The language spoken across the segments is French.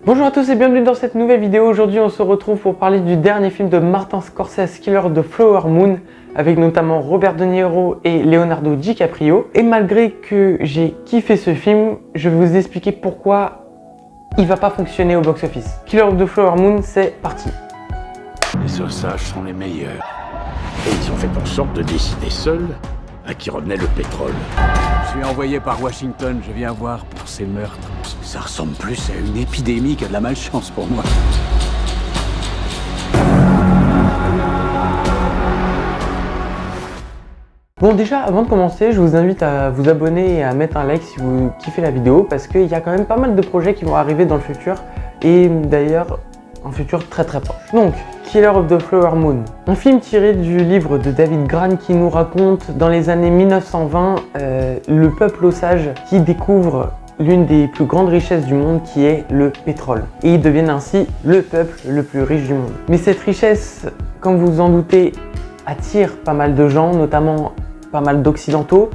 Bonjour à tous et bienvenue dans cette nouvelle vidéo. Aujourd'hui on se retrouve pour parler du dernier film de Martin Scorsese, Killer of the Flower Moon, avec notamment Robert De Niro et Leonardo DiCaprio. Et malgré que j'ai kiffé ce film, je vais vous expliquer pourquoi il va pas fonctionner au box-office. Killer of the Flower Moon, c'est parti. Les Osages sont les meilleurs. Et ils ont fait en sorte de décider seuls à qui revenait le pétrole. Je suis envoyé par Washington, je viens voir pour ces meurtres. Ça ressemble plus à une épidémie qu'à de la malchance pour moi. Bon, déjà avant de commencer, je vous invite à vous abonner et à mettre un like si vous kiffez la vidéo, parce qu'il y a quand même pas mal de projets qui vont arriver dans le futur, et d'ailleurs un futur très proche. Donc, Killer of the Flower Moon, un film tiré du livre de David Grann qui nous raconte dans les années 1920 le peuple osage qui découvre l'une des plus grandes richesses du monde qui est le pétrole. Et ils deviennent ainsi le peuple le plus riche du monde. Mais cette richesse, comme vous vous en doutez, attire pas mal de gens, notamment pas mal d'occidentaux,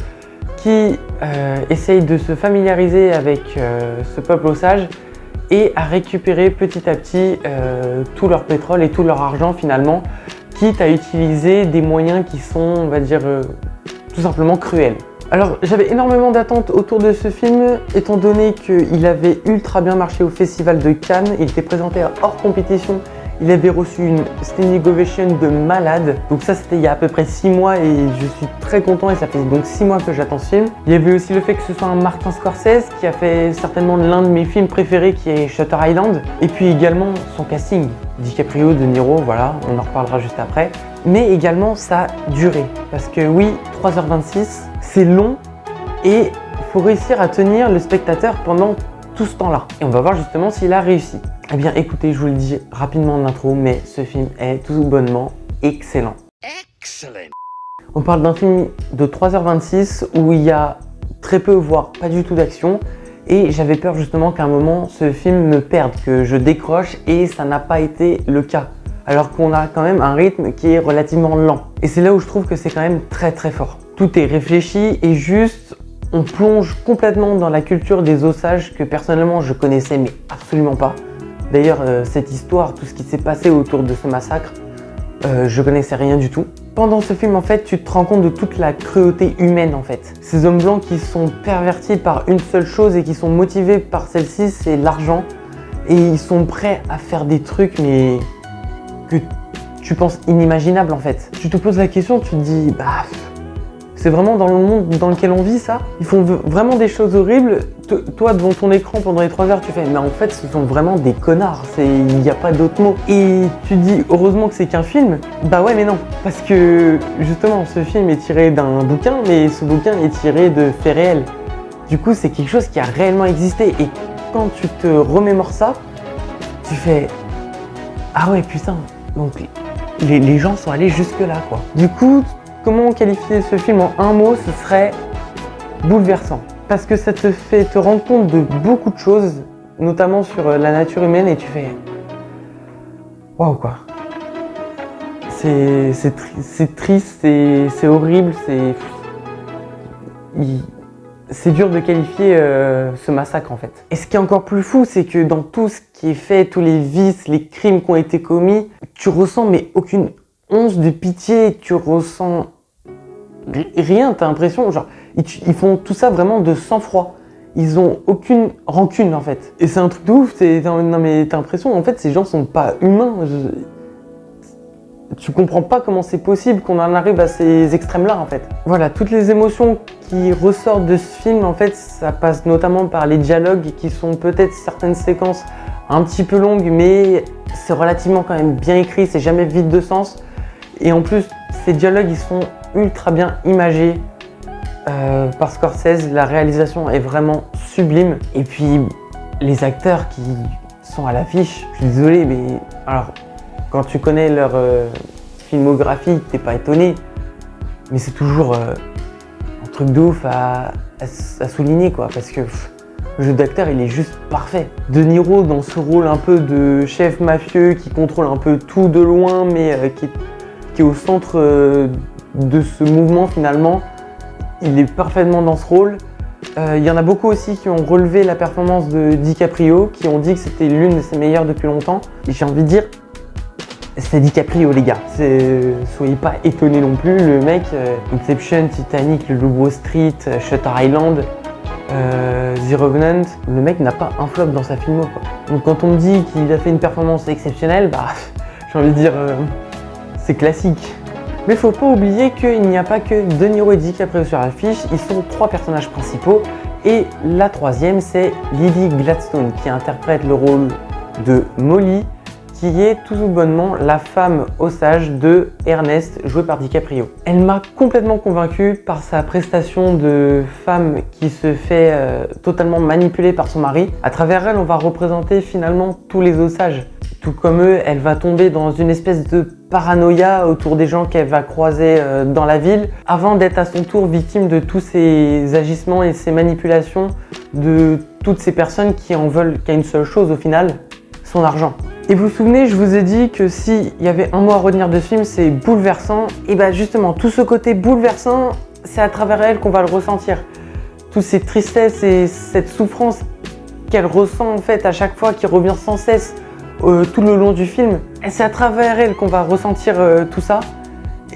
qui essayent de se familiariser avec ce peuple osage et à récupérer petit à petit tout leur pétrole et tout leur argent finalement, quitte à utiliser des moyens qui sont, on va dire, tout simplement cruels. Alors j'avais énormément d'attentes autour de ce film, étant donné qu'il avait ultra bien marché au Festival de Cannes, il était présenté hors compétition, il avait reçu une standing ovation de malade, donc ça c'était il y a à peu près 6 mois et je suis très content et ça fait donc 6 mois que j'attends ce film. Il y avait aussi le fait que ce soit un Martin Scorsese qui a fait certainement l'un de mes films préférés qui est Shutter Island, et puis également son casting, DiCaprio, De Niro, voilà, on en reparlera juste après, mais également sa durée, parce que oui, 3h26, c'est long et il faut réussir à tenir le spectateur pendant tout ce temps-là. Et on va voir justement s'il a réussi. Eh bien écoutez, je vous le dis rapidement en intro, mais ce film est tout bonnement excellent. Excellent. On parle d'un film de 3h26 où il y a très peu, voire pas du tout d'action. Et j'avais peur justement qu'à un moment, ce film me perde, que je décroche, et ça n'a pas été le cas. Alors qu'on a quand même un rythme qui est relativement lent. Et c'est là où je trouve que c'est quand même très fort. Tout est réfléchi et juste, on plonge complètement dans la culture des Osages que personnellement je connaissais mais absolument pas. D'ailleurs, cette histoire, tout ce qui s'est passé autour de ce massacre, je connaissais rien du tout. Pendant ce film, en fait, tu te rends compte de toute la cruauté humaine, en fait. Ces hommes blancs qui sont pervertis par une seule chose et qui sont motivés par celle-ci, c'est l'argent. Et ils sont prêts à faire des trucs, mais que tu penses inimaginables, en fait. Tu te poses la question, tu te dis, bah, c'est vraiment dans le monde dans lequel on vit, ça? Ils font vraiment des choses horribles. Toi, devant ton écran, pendant les 3 heures, tu fais, mais en fait, ce sont vraiment des connards. Il n'y a pas d'autre mot. Et tu dis, heureusement que c'est qu'un film. Bah ouais, mais non. Parce que, justement, ce film est tiré d'un bouquin, mais ce bouquin est tiré de faits réels. Du coup, c'est quelque chose qui a réellement existé. Et quand tu te remémores ça, tu fais, ah ouais, putain. Donc, les gens sont allés jusque-là, quoi. Du coup, comment qualifier ce film en un mot? Ce serait bouleversant. Parce que ça te fait te rendre compte de beaucoup de choses, notamment sur la nature humaine, et tu fais waouh, quoi. C'est triste, c'est horrible, c'est dur de qualifier ce massacre en fait. Et ce qui est encore plus fou, c'est que dans tout ce qui est fait, tous les vices, les crimes qui ont été commis, tu ressens mais aucune once de pitié, tu ressens rien, t'as l'impression, genre, ils font tout ça vraiment de sang-froid. Ils ont aucune rancune en fait. Et c'est un truc de ouf, non mais t'as l'impression, en fait, ces gens sont pas humains. Tu comprends pas comment c'est possible qu'on en arrive à ces extrêmes-là en fait. Voilà, toutes les émotions qui ressortent de ce film, en fait, ça passe notamment par les dialogues qui sont peut-être certaines séquences un petit peu longues, mais c'est relativement quand même bien écrit, c'est jamais vide de sens. Et en plus, ces dialogues, ils sont ultra bien imagés par Scorsese. La réalisation est vraiment sublime. Et puis, les acteurs qui sont à l'affiche, je suis désolé, mais alors, quand tu connais leur filmographie, t'es pas étonné. Mais c'est toujours un truc de ouf à souligner, quoi. Parce que le jeu d'acteur, il est juste parfait. De Niro, dans ce rôle un peu de chef mafieux qui contrôle un peu tout de loin, mais qui est au centre de ce mouvement finalement, il est parfaitement dans ce rôle. Il y en a beaucoup aussi qui ont relevé la performance de DiCaprio, qui ont dit que c'était l'une de ses meilleures depuis longtemps. Et j'ai envie de dire, c'est DiCaprio les gars, soyez pas étonnés non plus, le mec, Inception, Titanic, Le Loup de Wall Street, Shutter Island, The Revenant, le mec n'a pas un flop dans sa filmo quoi. Donc quand on me dit qu'il a fait une performance exceptionnelle, bah j'ai envie de dire, c'est classique. Mais faut pas oublier qu'il n'y a pas que De Niro et DiCaprio sur l'affiche, ils sont 3 personnages principaux et la troisième c'est Lily Gladstone qui interprète le rôle de Molly, qui est tout bonnement la femme osage de Ernest, joué par DiCaprio. Elle m'a complètement convaincu par sa prestation de femme qui se fait totalement manipuler par son mari. À travers elle, on va représenter finalement tous les osages. Tout comme eux, elle va tomber dans une espèce de paranoïa autour des gens qu'elle va croiser dans la ville, avant d'être à son tour victime de tous ces agissements et ces manipulations de toutes ces personnes qui en veulent qu'à une seule chose au final, son argent. Et vous vous souvenez, je vous ai dit que s'il y avait un mot à retenir de ce film, c'est bouleversant. Et bien justement, tout ce côté bouleversant, c'est à travers elle qu'on va le ressentir. Toutes ces tristesses et cette souffrance qu'elle ressent en fait à chaque fois, qui revient sans cesse tout le long du film. Et c'est à travers elle qu'on va ressentir tout ça.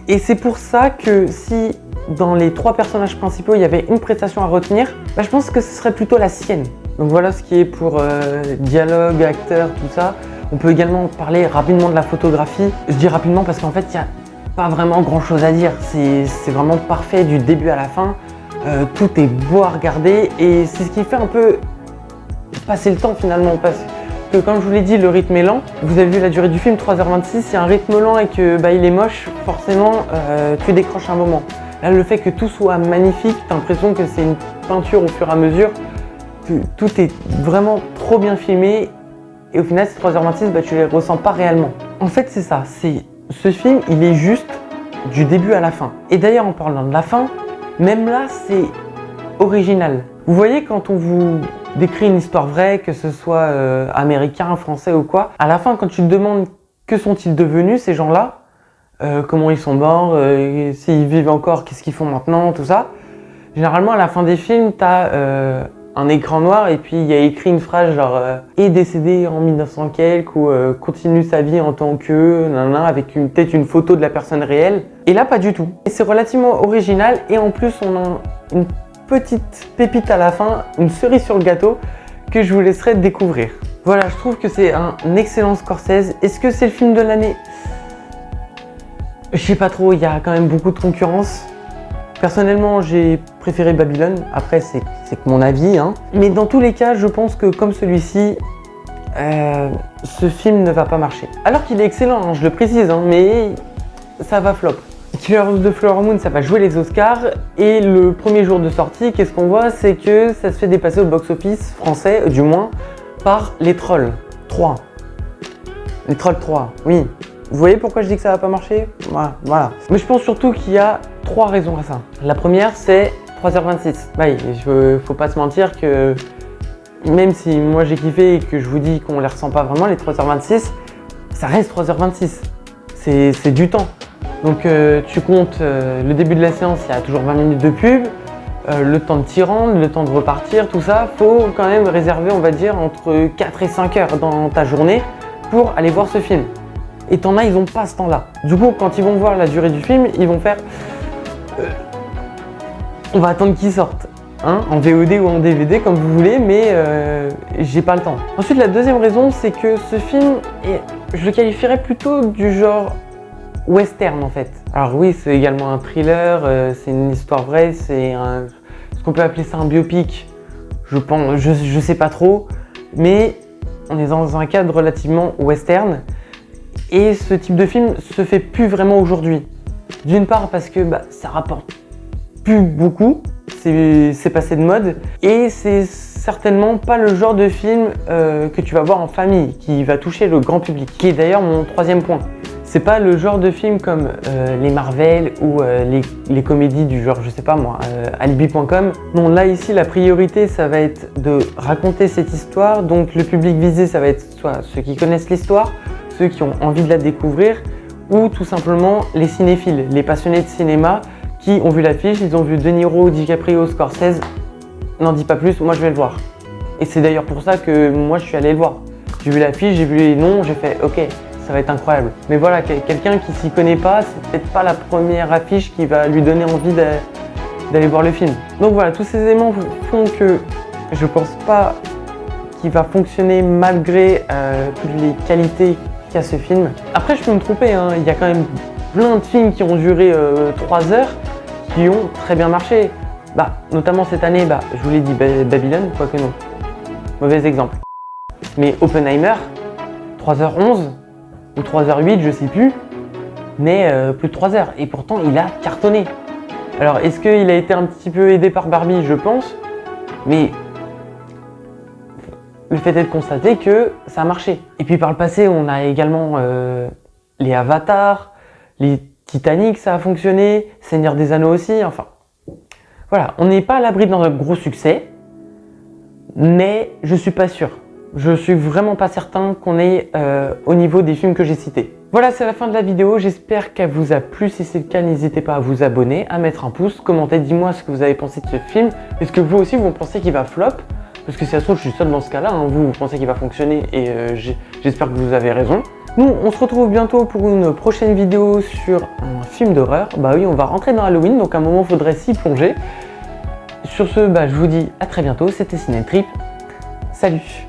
Et c'est pour ça que si dans les 3 personnages principaux, il y avait une prestation à retenir, bah, je pense que ce serait plutôt la sienne. Donc voilà ce qui est pour dialogue, acteur, tout ça. On peut également parler rapidement de la photographie. Je dis rapidement parce qu'en fait, il n'y a pas vraiment grand chose à dire. C'est vraiment parfait du début à la fin. Tout est beau à regarder et c'est ce qui fait un peu passer le temps finalement. Parce que comme je vous l'ai dit, le rythme est lent. Vous avez vu la durée du film, 3h26. Il y a un rythme lent et que il est moche, forcément, tu décroches un moment. Là, le fait que tout soit magnifique, tu as l'impression que c'est une peinture au fur et à mesure. Tout est vraiment trop bien filmé. Et au final, ces 3h26, tu les ressens pas réellement. En fait, c'est ça. Ce film, il est juste du début à la fin. Et d'ailleurs, en parlant de la fin, même là, c'est original. Vous voyez, quand on vous décrit une histoire vraie, que ce soit américain, français ou quoi, à la fin, quand tu te demandes que sont-ils devenus, ces gens-là, comment ils sont morts, s'ils vivent encore, qu'est-ce qu'ils font maintenant, tout ça. Généralement, à la fin des films, tu as un écran noir et puis il y a écrit une phrase genre est décédé en 1900 quelque ou continue sa vie en tant que nanana, avec peut-être une photo de la personne réelle. Et là pas du tout. Et c'est relativement original et en plus on a une petite pépite à la fin, une cerise sur le gâteau que je vous laisserai découvrir. Voilà, je trouve que c'est un excellent Scorsese. Est-ce que c'est le film de l'année? Je sais pas trop, il y a quand même beaucoup de concurrence. Personnellement, j'ai préféré Babylone, après c'est que mon avis, hein. Mais dans tous les cas, je pense que comme celui-ci, ce film ne va pas marcher. Alors qu'il est excellent, hein, je le précise, hein, mais ça va flop. Killers of the Flower Moon, ça va jouer les Oscars, et le premier jour de sortie, qu'est-ce qu'on voit? C'est que ça se fait dépasser au box-office français, du moins, par Les Trolls 3. Les Trolls 3, oui. Vous voyez pourquoi je dis que ça va pas marcher? Voilà. Mais je pense surtout qu'il y a 3 raisons à ça. La première, c'est 3h26. Faut pas se mentir que même si moi j'ai kiffé et que je vous dis qu'on les ressent pas vraiment, les 3h26, ça reste 3h26. C'est du temps. Donc tu comptes le début de la séance, il y a toujours 20 minutes de pub, le temps de t'y rendre, le temps de repartir, tout ça, faut quand même réserver, on va dire, entre 4 et 5 heures dans ta journée pour aller voir ce film. Et t'en as, ils n'ont pas ce temps-là. Du coup, quand ils vont voir la durée du film, ils vont faire on va attendre qu'il sorte, hein, en VOD ou en DVD, comme vous voulez, mais j'ai pas le temps. Ensuite, la deuxième raison, c'est que ce film, je le qualifierais plutôt du genre western en fait. Alors oui, c'est également un thriller, c'est une histoire vraie, c'est ce qu'on peut appeler ça un biopic, je pense, je sais pas trop, mais on est dans un cadre relativement western. Et ce type de film se fait plus vraiment aujourd'hui. D'une part parce que ça rapporte plus beaucoup, c'est passé de mode, et c'est certainement pas le genre de film que tu vas voir en famille, qui va toucher le grand public, qui est d'ailleurs mon troisième point. C'est pas le genre de film comme les Marvel ou les comédies du genre, je sais pas moi, Alibi.com. Non, là ici la priorité ça va être de raconter cette histoire, donc le public visé ça va être soit ceux qui connaissent l'histoire, ceux qui ont envie de la découvrir, ou tout simplement les cinéphiles, les passionnés de cinéma qui ont vu l'affiche, ils ont vu De Niro, DiCaprio, Scorsese, n'en dis pas plus, moi je vais le voir. Et c'est d'ailleurs pour ça que moi je suis allé le voir. J'ai vu l'affiche, j'ai vu les noms, j'ai fait ok, ça va être incroyable. Mais voilà, quelqu'un qui s'y connaît pas, c'est peut-être pas la première affiche qui va lui donner envie d'aller voir le film. Donc voilà, tous ces éléments font que je pense pas qu'il va fonctionner malgré toutes les qualités qu'a ce film. Après, je peux me tromper, hein, il y a quand même plein de films qui ont duré 3 heures qui ont très bien marché. Notamment cette année, je vous l'ai dit, Babylone, quoique non. Mauvais exemple. Mais Oppenheimer, 3h11 ou 3h08, je sais plus, mais plus de 3 heures. Et pourtant, il a cartonné. Alors, est-ce qu'il a été un petit peu aidé par Barbie? Je pense. Mais le fait est de constater que ça a marché. Et puis par le passé, on a également les Avatars, les Titanic, ça a fonctionné, Seigneur des Anneaux aussi, enfin. Voilà, on n'est pas à l'abri d'un gros succès, mais je suis pas sûr. Je suis vraiment pas certain qu'on est au niveau des films que j'ai cités. Voilà, c'est la fin de la vidéo, j'espère qu'elle vous a plu. Si c'est le cas, n'hésitez pas à vous abonner, à mettre un pouce, commenter, dis-moi ce que vous avez pensé de ce film. Est-ce que vous aussi, vous pensez qu'il va flop? Parce que si ça se trouve, je suis seul dans ce cas-là, hein. Vous pensez qu'il va fonctionner et j'espère que vous avez raison. Nous, on se retrouve bientôt pour une prochaine vidéo sur un film d'horreur. Bah oui, on va rentrer dans Halloween, donc à un moment, il faudrait s'y plonger. Sur ce, je vous dis à très bientôt, c'était Ciné Trip. Salut!